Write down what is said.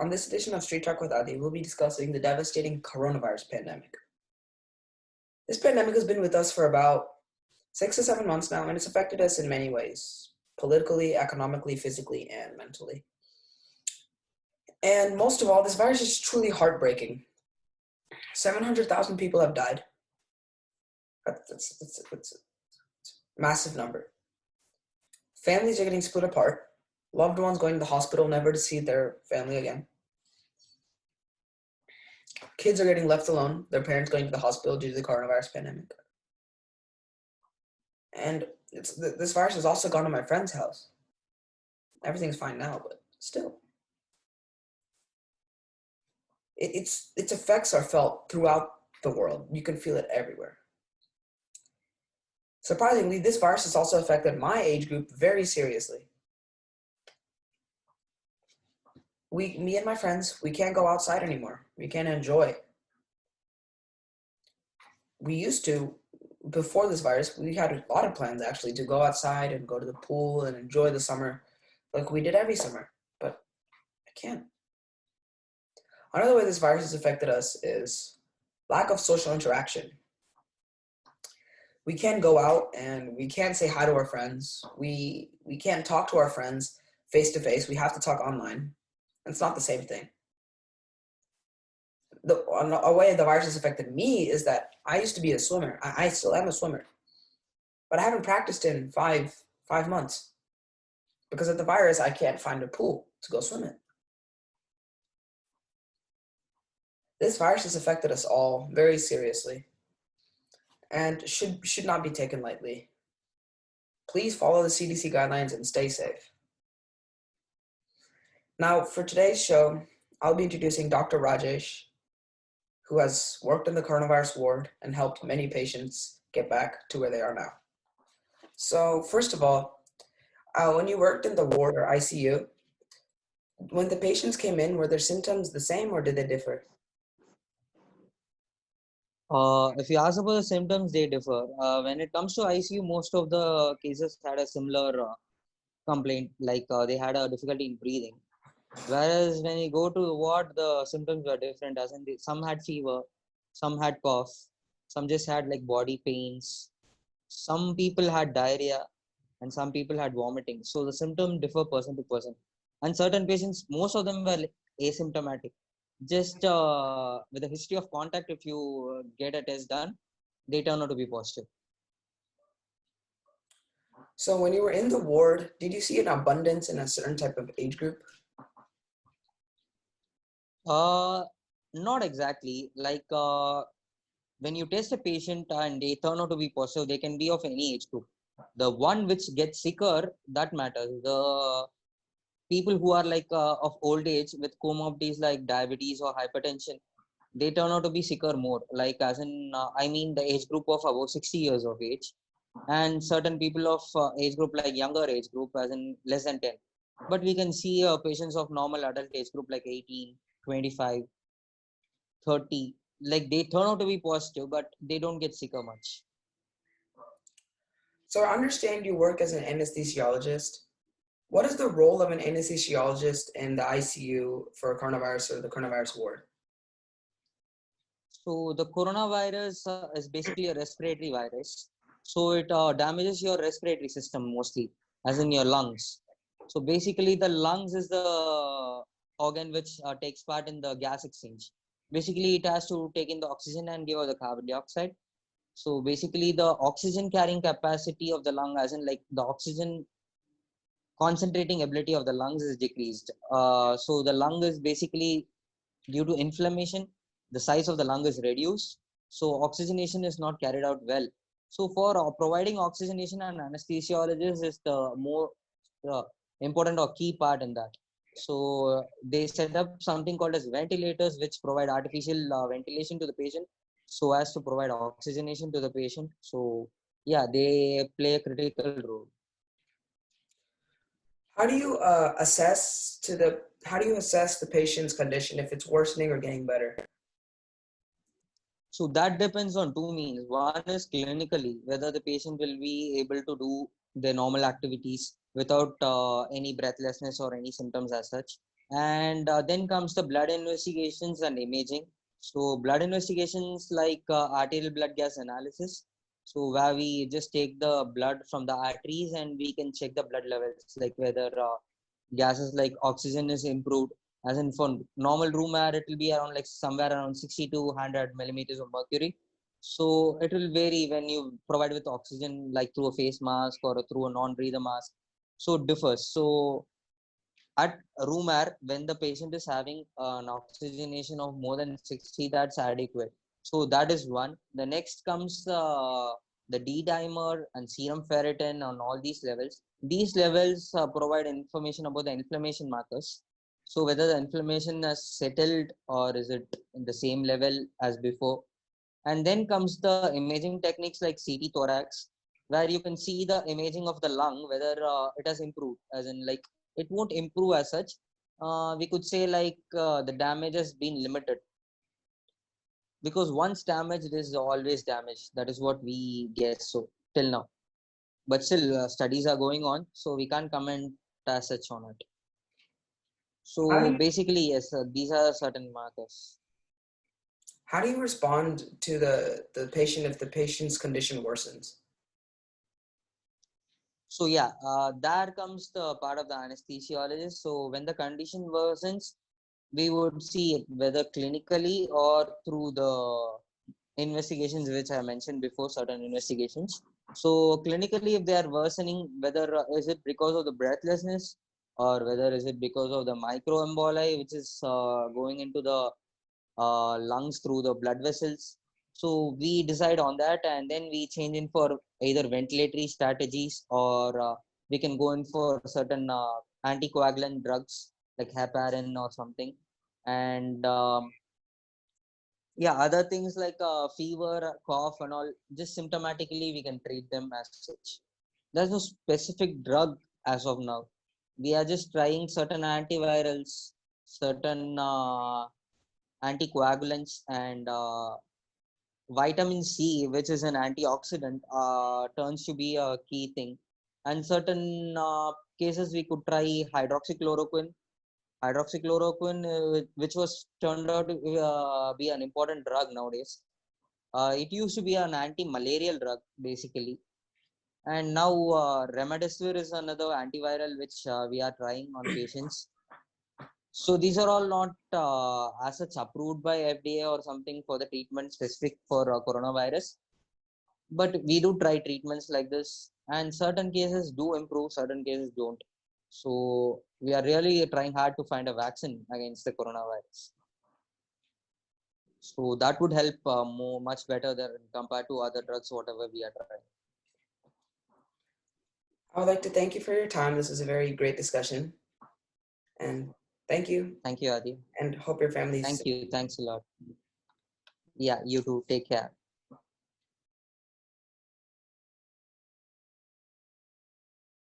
On this edition of Street Talk with Adi, we'll be discussing the devastating coronavirus pandemic. This pandemic has been with us for about 6 to 7 months now, and it's affected us in many ways, politically, economically, physically, and mentally. And most of all, this virus is truly heartbreaking. 700,000 people have died. That's a massive number. Families are getting split apart. Loved ones going to the hospital never to see their family again. Kids are getting left alone, their parents going to the hospital due to the coronavirus pandemic. And this virus has also gone to my friend's house. Everything's fine now, but still. Its effects are felt throughout the world. You can feel it everywhere. Surprisingly, this virus has also affected my age group very seriously. Me and my friends, we can't go outside anymore. We can't enjoy. We used to, before this virus, we had a lot of plans actually to go outside and go to the pool and enjoy the summer like we did every summer, but I can't. Another way this virus has affected us is lack of social interaction. We can't go out and we can't say hi to our friends. We can't talk to our friends face to face. We have to talk online. It's not the same thing. A way the virus has affected me is that I used to be a swimmer. I still am a swimmer, but I haven't practiced in five months because of the virus. I can't find a pool to go swim in. This virus has affected us all very seriously and should not be taken lightly. Please follow the CDC guidelines and stay safe. Now, for today's show, I'll be introducing Dr. Rajesh, who has worked in the coronavirus ward and helped many patients get back to where they are now. So first of all, when you worked in the ward or ICU, when the patients came in, were their symptoms the same or did they differ? If you ask about the symptoms, they differ. When it comes to ICU, most of the cases had a similar complaint, like they had a difficulty in breathing. Whereas when you go to the ward, the symptoms were different. As in, some had fever, some had cough, some just had like body pains. Some people had diarrhea, and some people had vomiting. So the symptoms differ person to person. And certain patients, most of them were like asymptomatic. Just with a history of contact, if you get a test done, they turn out to be positive. So when you were in the ward, did you see an abundance in a certain type of age group? Not exactly. Like when you test a patient and they turn out to be positive, they can be of any age group. The one which gets sicker, that matters. The people who are like of old age with comorbidities like diabetes or hypertension, they turn out to be sicker more. Like as in, I mean the age group of about 60 years of age, and certain people of age group like younger age group as in less than 10. But we can see patients of normal adult age group like 18, 25, 30, like they turn out to be positive, but they don't get sicker much. So I understand you work as an anesthesiologist. What is the role of an anesthesiologist in the ICU for coronavirus or the coronavirus ward? So the coronavirus is basically a respiratory virus. So it damages your respiratory system mostly, as in your lungs. So basically the lungs is the organ which takes part in the gas exchange. Basically it has to take in the oxygen and give out the carbon dioxide. So basically the oxygen carrying capacity of the lung, as in like the oxygen concentrating ability of the lungs is decreased. So the lung is basically due to inflammation, the size of the lung is reduced. So oxygenation is not carried out well. So for providing oxygenation, an anesthesiologist is the more important or key part in that. So they set up something called as ventilators, which provide artificial ventilation to the patient so as to provide oxygenation to the patient. So yeah, they play a critical role. How do you assess the patient's condition if it's worsening or getting better? So that depends on two means. One is clinically, whether the patient will be able to do their normal activities without any breathlessness or any symptoms as such. And then comes the blood investigations and imaging. So blood investigations like arterial blood gas analysis. So where we just take the blood from the arteries and we can check the blood levels, like whether gases like oxygen is improved. As in for normal room air, it will be around like somewhere around 60 to 100 millimeters of mercury. So it will vary when you provide with oxygen, like through a face mask or through a non-breather mask. So it differs. So at room air, when the patient is having an oxygenation of more than 60, that's adequate. So that is one. The next comes the D dimer and serum ferritin on all these levels. These levels provide information about the inflammation markers. So whether the inflammation has settled or is it in the same level as before. And then comes the imaging techniques like CT thorax, where you can see the imaging of the lung, whether it has improved, as in like it won't improve as such. We could say like the damage has been limited, because once damaged, it is always damaged. That is what we guess so till now. But still, studies are going on, so we can't comment as such on it. How do So you, basically, yes, these are certain markers. how do you respond to the patient if the patient's condition worsens? So yeah, there comes the part of the anesthesiologist. So when the condition worsens, we would see it whether clinically or through the investigations which I mentioned before, certain investigations. So clinically, if they are worsening, whether is it because of the breathlessness or whether is it because of the microemboli, which is going into the lungs through the blood vessels. So we decide on that, and then we change in for either ventilatory strategies, or we can go in for certain anticoagulant drugs like heparin or something. And yeah, other things like fever, cough, and all, just symptomatically we can treat them as such. There's no specific drug as of now. We are just trying certain antivirals, certain anticoagulants, and vitamin C, which is an antioxidant, turns to be a key thing. And certain cases we could try hydroxychloroquine. Hydroxychloroquine, which was turned out to be an important drug nowadays. It used to be an anti-malarial drug basically, and now remdesivir is another antiviral which we are trying on patients. So these are all not as such approved by FDA or something for the treatment specific for coronavirus. But we do try treatments like this, and certain cases do improve, certain cases don't. So we are really trying hard to find a vaccine against the coronavirus. So that would help much better than compared to other drugs, whatever we are trying. I would like to thank you for your time. This is a very great discussion. And thank you, Thank you, Adi. and hope your family's Thank you. Thanks a lot. Yeah, you too. Take care.